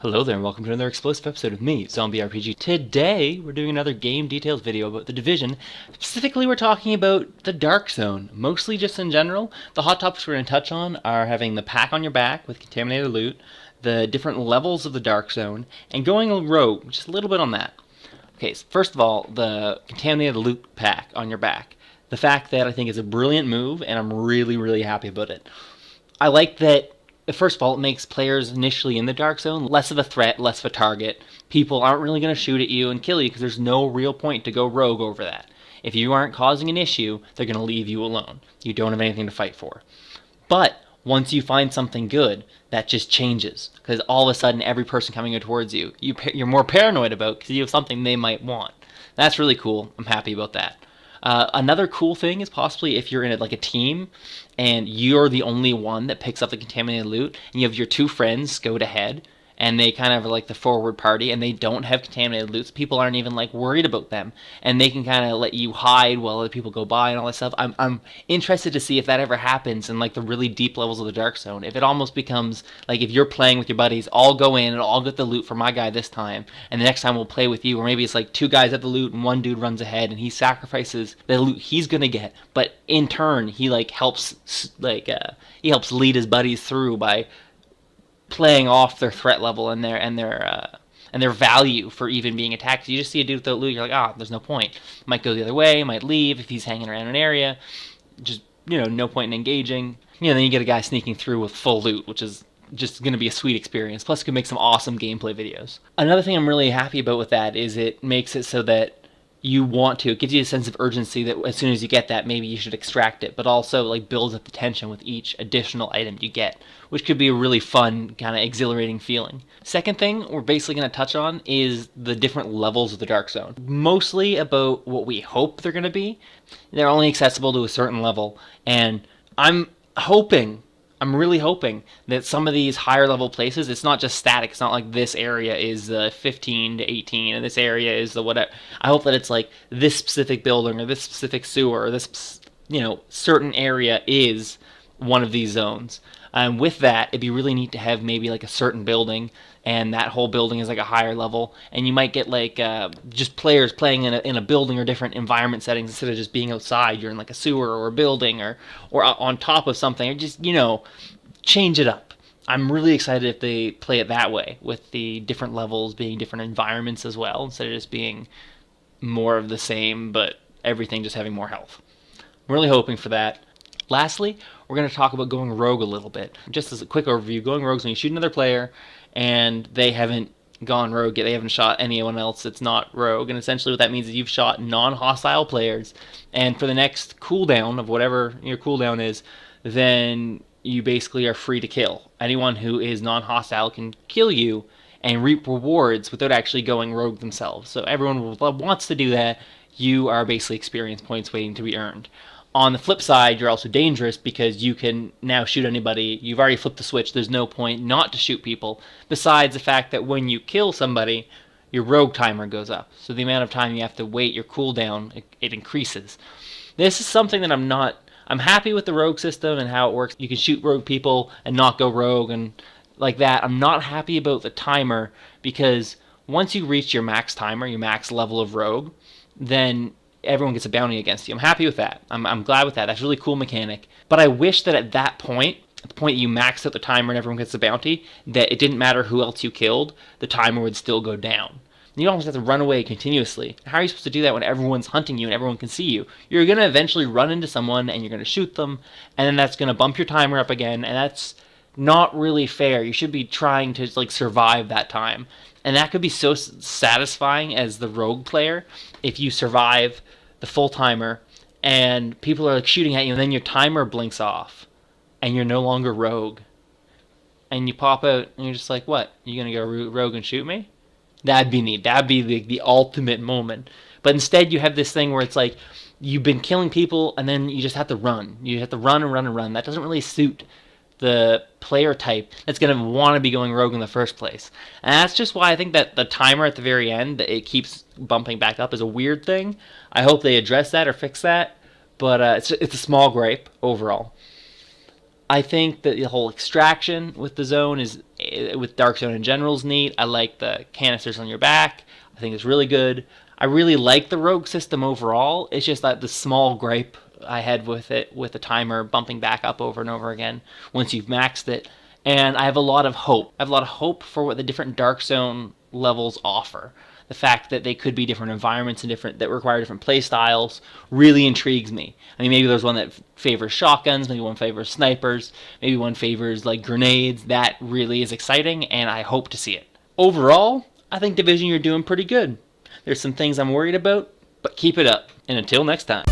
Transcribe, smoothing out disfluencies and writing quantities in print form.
Hello there and welcome to another explosive episode of me, ZombieRPGee. Today, we're doing another game details video about The Division. Specifically, we're talking about the Darkzone, mostly just in general. The hot topics we're going to touch on are having the pack on your back with contaminated loot, the different levels of the Darkzone, and going rogue, just a little bit on that. Okay, so first of all, the contaminated loot pack on your back. The fact that I think is a brilliant move, and I'm really happy about it. I like that. First of all, it makes players initially in the Darkzone less of a threat, less of a target. People aren't really going to shoot at you and kill you because there's no real point to go rogue over that. If you aren't causing an issue, they're going to leave you alone. You don't have anything to fight for. But once you find something good, that just changes because all of a sudden every person coming towards you, you're more paranoid about because you have something they might want. That's really cool. I'm happy about that. Another cool thing is possibly if you're in a team and you're the only one that picks up the contaminated loot and you have your two friends scout ahead and they kind of are like the forward party and they don't have contaminated loot, so people aren't even worried about them and they can kind of let you hide while other people go by and all that stuff. I'm interested to see if that ever happens in the really deep levels of the Darkzone. If it almost becomes if you're playing with your buddies, I'll go in and I'll get the loot for my guy this time and the next time we'll play with you, or maybe it's two guys have the loot and one dude runs ahead and he sacrifices the loot he's gonna get, but in turn he helps he helps lead his buddies through by playing off their threat level and their value for even being attacked. You just see a dude with the loot, you're like, there's no point. Might go the other way, might leave if he's hanging around an area. Just, no point in engaging. Then you get a guy sneaking through with full loot, which is just going to be a sweet experience. Plus, it can make some awesome gameplay videos. Another thing I'm really happy about with that is it makes it so that it gives you a sense of urgency that as soon as you get that, maybe you should extract it, but also builds up the tension with each additional item you get, which could be a really fun, kind of exhilarating feeling. Second thing we're basically going to touch on is the different levels of the Darkzone. Mostly about what we hope they're going to be. They're only accessible to a certain level, and I'm really hoping that some of these higher level places, it's not just static. It's not like this area is 15 to 18 and this area is the whatever. I hope that it's this specific building or this specific sewer or this, certain area is one of these zones. And with that, it'd be really neat to have maybe a certain building and that whole building is a higher level, and you might get just players playing in a building or different environment settings instead of just being outside. You're in a sewer or a building or on top of something, or just change it up. I'm really excited if they play it that way, with the different levels being different environments as well, instead of just being more of the same, but everything just having more health. I'm really hoping for that. Lastly, we're going to talk about going rogue a little bit. Just as a quick overview, going rogue is when you shoot another player and they haven't gone rogue yet, they haven't shot anyone else that's not rogue, and essentially what that means is you've shot non-hostile players, and for the next cooldown of whatever your cooldown is, then you basically are free to kill. Anyone who is non-hostile can kill you and reap rewards without actually going rogue themselves. So everyone who wants to do that, you are basically experience points waiting to be earned. On the flip side, you're also dangerous because you can now shoot anybody. You've already flipped the switch. There's no point not to shoot people, besides the fact that when you kill somebody, your rogue timer goes up. So the amount of time you have to wait your cooldown, it increases. This is something that I'm happy with the rogue system and how it works. You can shoot rogue people and not go rogue and like that. I'm not happy about the timer because once you reach your max timer, your max level of rogue, then everyone gets a bounty against you. I'm happy with that. I'm glad with that. That's a really cool mechanic. But I wish that at that point, at the point you maxed out the timer and everyone gets a bounty, that it didn't matter who else you killed, the timer would still go down. You don't have to run away continuously. How are you supposed to do that when everyone's hunting you and everyone can see you? You're going to eventually run into someone and you're going to shoot them, and then that's going to bump your timer up again, and that's not really fair. You should be trying to survive that time. And that could be so satisfying as the rogue player if you survive the full timer and people are shooting at you and then your timer blinks off and you're no longer rogue. And you pop out and you're just what? You gonna go rogue and shoot me? That'd be neat. That'd be the ultimate moment. But instead you have this thing where it's you've been killing people and then you just have to run. You have to run and run and run. That doesn't really suit the player type that's going to want to be going rogue in the first place. And that's just why I think that the timer at the very end, that it keeps bumping back up, is a weird thing. I hope they address that or fix that, but it's a small gripe overall. I think that the whole extraction with the zone is with Darkzone in general is neat. I like the canisters on your back. I think it's really good. I really like the rogue system overall. It's just that the small gripe I had with it, with the timer bumping back up over and over again once you've maxed it. And I have a lot of hope. I have a lot of hope for what the different Darkzone levels offer. The fact that they could be different environments and that require different play styles really intrigues me. I mean, maybe there's one that favors shotguns, maybe one favors snipers, maybe one favors like grenades. That really is exciting, and I hope to see it. Overall, I think Division, you're doing pretty good. There's some things I'm worried about, but keep it up. And until next time.